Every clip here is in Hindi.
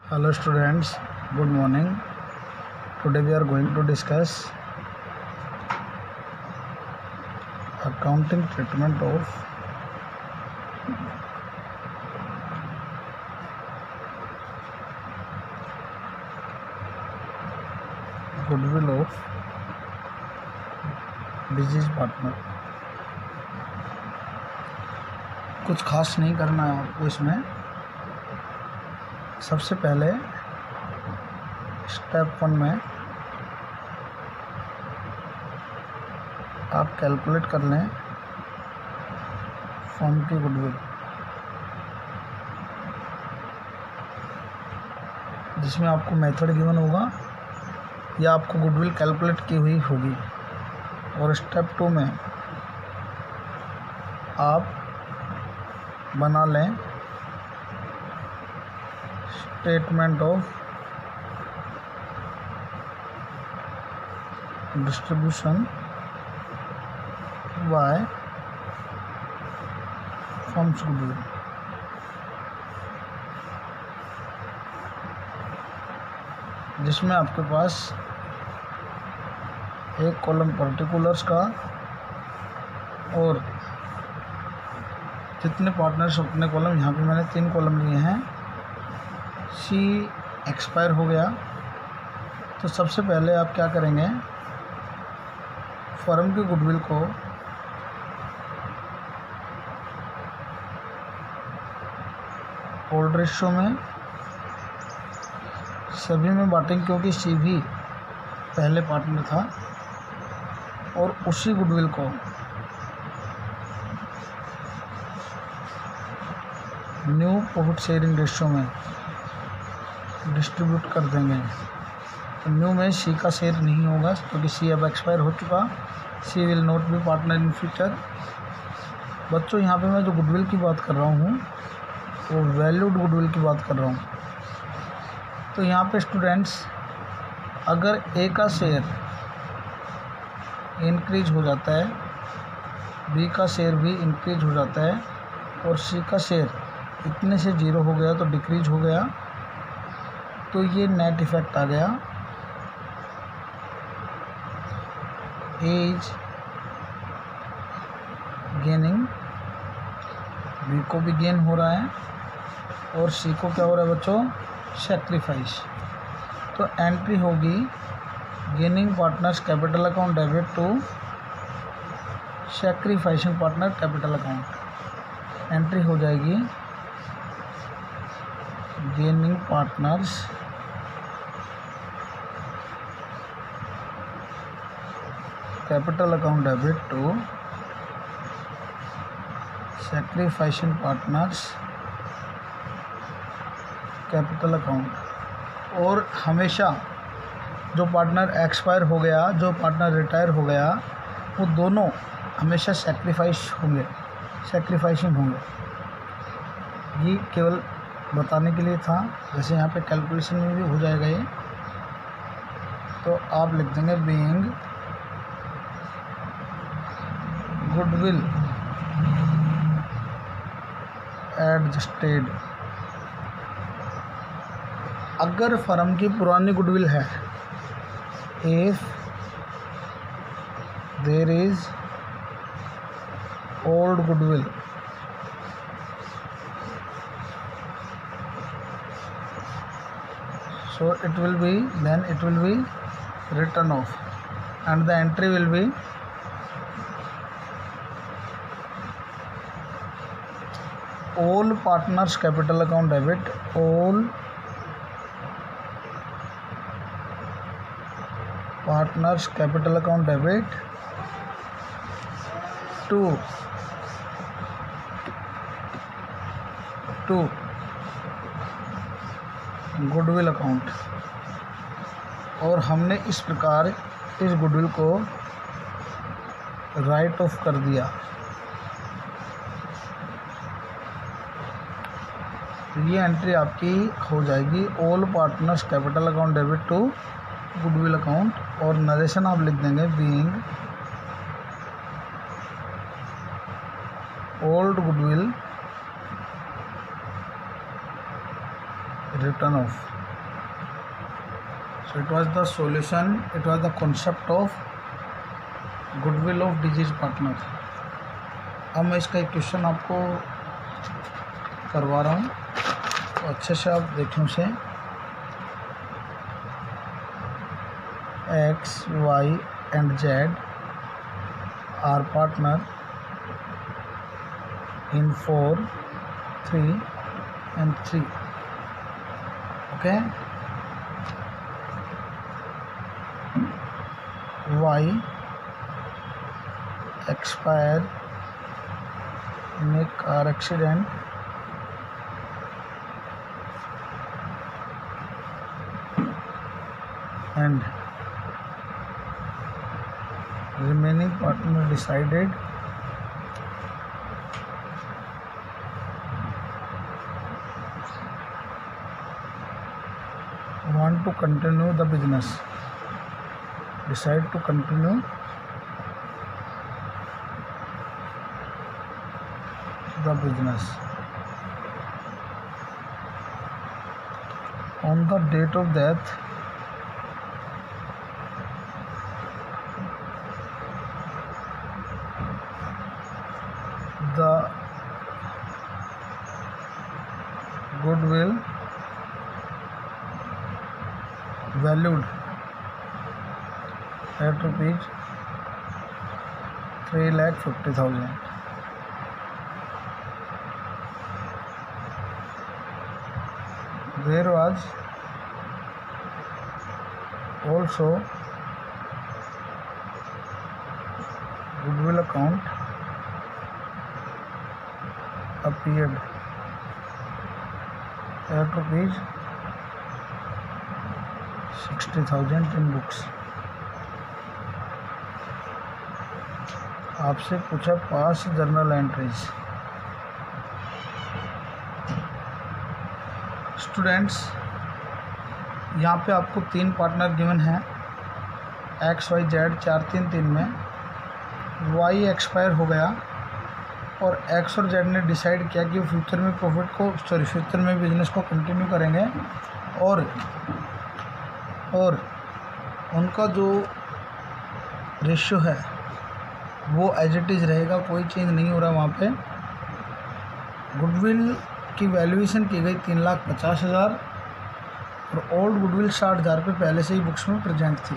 Hello students, good morning. Today we are going to discuss accounting treatment of goodwill of business partner. कुछ खास नहीं करना है आपको इसमें। सबसे पहले स्टेप 1 में आप कैलकुलेट कर लें फर्म की गुडविल, जिसमें आपको मेथड गिवन होगा या आपको गुडविल कैलकुलेट की हुई होगी। और स्टेप 2 में आप बना लें statement of distribution by firms goodwill. जिसमें आपके पास एक कॉलम पर्टिकुलर्स का और जितने पार्टनर्स अपने कॉलम, यहाँ पे मैंने 3 कॉलम लिए हैं। सी एक्सपायर हो गया तो सबसे पहले आप क्या करेंगे, फर्म की गुडविल को ओल्ड रेशियो में सभी में बांटेंगे, क्योंकि सी भी पहले पार्टनर था। और उसी गुडविल को न्यू प्रॉफिट शेयरिंग रेशियो में डिस्ट्रीब्यूट कर देंगे। तो न्यू में सी का शेयर नहीं होगा, क्योंकि सी अब एक्सपायर हो चुका। She will not be partner in future. बच्चों, यहाँ पे मैं जो गुडविल की बात कर रहा हूँ वो वैल्यूड गुडविल की बात कर रहा हूँ। तो यहाँ पे स्टूडेंट्स, अगर ए का शेयर इंक्रीज हो जाता है, बी का शेयर भी इंक्रीज हो जाता है और सी का शेयर इतने से 0 हो गया तो डिक्रीज हो गया, तो ये नेट इफेक्ट आ गया। ए इज गेनिंग, बी को भी गेन हो रहा है और सी को क्या हो रहा है बच्चों, सैक्रिफाइस। तो एंट्री होगी gaining partners capital account debit to sacrificing partner capital account. Entry हो जाएगी gaining partners capital account debit to sacrificing partners capital account. और हमेशा जो पार्टनर एक्सपायर हो गया, जो पार्टनर रिटायर हो गया, वो दोनों हमेशा सैक्रिफाइसिंग होंगे। ये केवल बताने के लिए था, जैसे यहाँ पे कैलकुलेशन में भी हो जाएगा ये। तो आप लिख देंगे बीइंग गुडविल एडजस्टेड। अगर फर्म की पुरानी गुडविल है, if there is old goodwill, so it will be written off and the entry will be all partners capital account debit, all partners capital account debit to goodwill account. और हमने इस प्रकार इस गुडविल को राइट ऑफ कर दिया। ये एंट्री आपकी हो जाएगी all partners capital account debit to goodwill account. और नरेशन आप लिख देंगे being old goodwill written off। So it was the solution, it was the concept of goodwill of deceased partner. अब मैं इसका एक क्वेश्चन आपको करवा रहा हूँ, तो अच्छे से आप देखें उसे। X, Y and Z are partner in 4, 3 and 3. Okay. Y expire in a car accident and remaining partner decided want to continue the business, decide to continue the business. On the date of death, the goodwill valued at rupees 3,50,000. There was also goodwill account appeared at rupees 60,000 in books. आपसे पूछा पास जर्नल एंट्रीज। स्टूडेंट्स, यहाँ पे आपको 3 पार्टनर गिवन हैं, एक्स वाई जेड 4, 3, 3 में। वाई एक्सपायर हो गया और एक्स और जेड ने डिसाइड किया कि फ्यूचर में फ्यूचर में बिजनेस को कंटिन्यू करेंगे और उनका जो रेशियो है वो एज इट इज़ रहेगा, कोई चेंज नहीं हो रहा वहाँ पे। गुडविल की वैल्यूएशन की गई 3,50,000 और ओल्ड गुडविल 60,000 पे पहले से ही बुक्स में प्रेजेंट थी।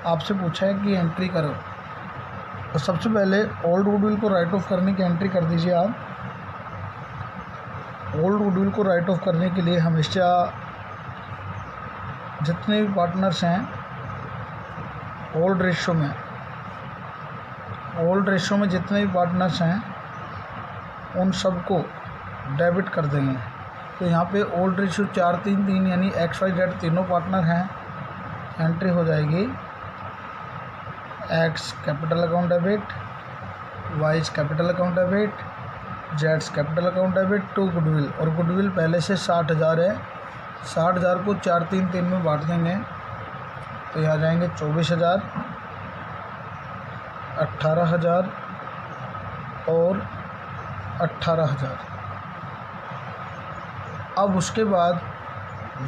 आपसे पूछा है कि एंट्री करो, तो सबसे पहले ओल्ड गुडविल को राइट ऑफ करने की एंट्री कर दीजिए आप। ओल्ड गुडविल को राइट ऑफ करने के लिए हमेशा जितने भी पार्टनर्स हैं ओल्ड रेशो में जितने भी पार्टनर्स हैं उन सबको डेबिट कर देंगे। तो यहाँ पे ओल्ड रेशो 4, 3, 3 यानी एक्स वाई जेड तीनों पार्टनर हैं, एंट्री हो जाएगी x capital account debit, y's capital account debit, जेड्स capital account debit to goodwill. और गुडविल पहले से 60,000 है, 60,000 को 4, 3, 3 में बांट देंगे तो यहाँ जाएंगे 24,000, 18,000 और 18,000। अब उसके बाद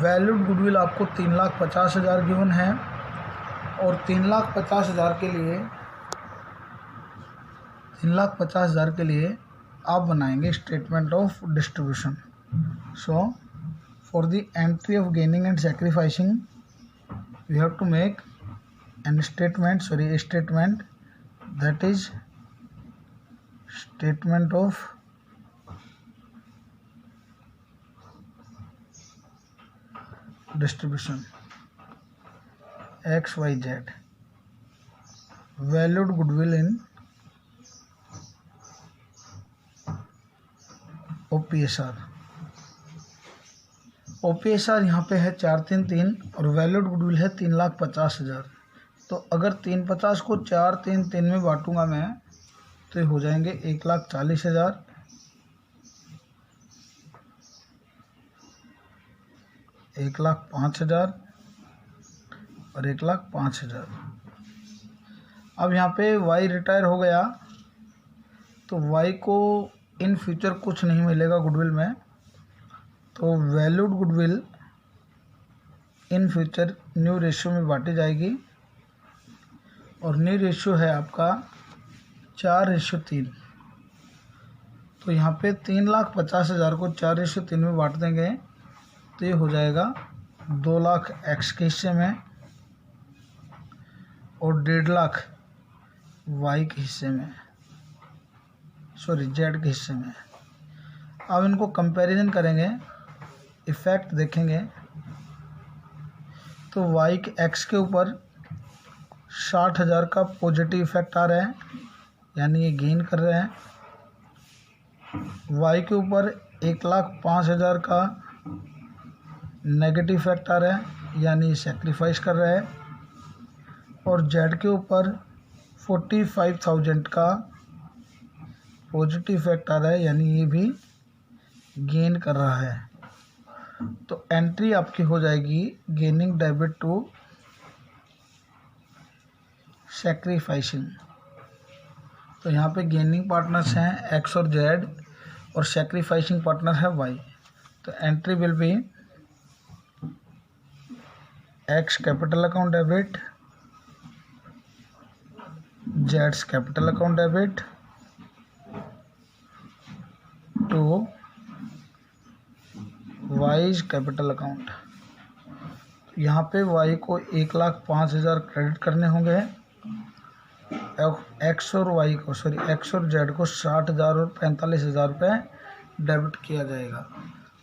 वैल्यूड गुडविल आपको 3,50,000 गिवन है और 3,50,000 के लिए आप बनाएंगे statement of distribution. So for the entry of gaining and sacrificing we have to make a statement that is statement of distribution x y z valued goodwill in OPSR। OPSR यहाँ पे है 4, 3, 3 और वैल्यूड गुडविल है 3,50,000। तो अगर 350 को 4, 3, 3 में बांटूंगा मैं तो हो जाएंगे 1,40,000, 1,05,000 और 1,05,000। अब यहाँ पे वाई रिटायर हो गया तो वाई को इन फ्यूचर कुछ नहीं मिलेगा गुडविल में, तो valued goodwill in future new ratio में बांटी जाएगी और न्यू रेशियो है आपका 4:3। तो यहाँ पे 3,50,000 को 4:3 में बांट देंगे तो ये हो जाएगा 2 लाख एक्स के हिस्से में और 1.5 लाख वाई के हिस्से में, सॉरी जेड के हिस्से में। अब इनको कंपैरिजन करेंगे, इफेक्ट देखेंगे तो वाई के एक्स के ऊपर 60,000 का पॉजिटिव इफेक्ट आ रहा है, यानी ये गेन कर रहे हैं। वाई के ऊपर 1,05,000 का नेगेटिव इफेक्ट आ रहा है, यानी सेक्रीफाइस कर रहा है। और जेड के ऊपर 45,000 का पॉजिटिव इफेक्ट आ रहा है, यानी ये भी गेन कर रहा है। तो एंट्री आपकी हो जाएगी गेनिंग डेबिट टू सेक्रीफाइसिंग। तो यहाँ पे गेनिंग पार्टनर्स हैं एक्स और जेड और सेक्रीफाइसिंग पार्टनर है वाई। तो entry will be x capital account debit, जेड्स capital account debit to y's capital account. यहाँ पे वाई को 1,05,000 क्रेडिट करने होंगे, एक्स और वाई को एक्स और जेड को 60,000 और 45,000 रुपये डेबिट किया जाएगा।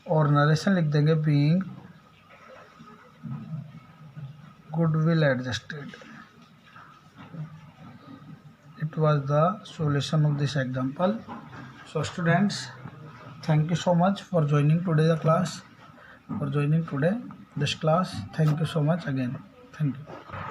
और नरेशन लिख देंगे being goodwill adjusted. It was the solution of this example. So students, thank you so much for joining today the class, this class. Thank you so much again. Thank you.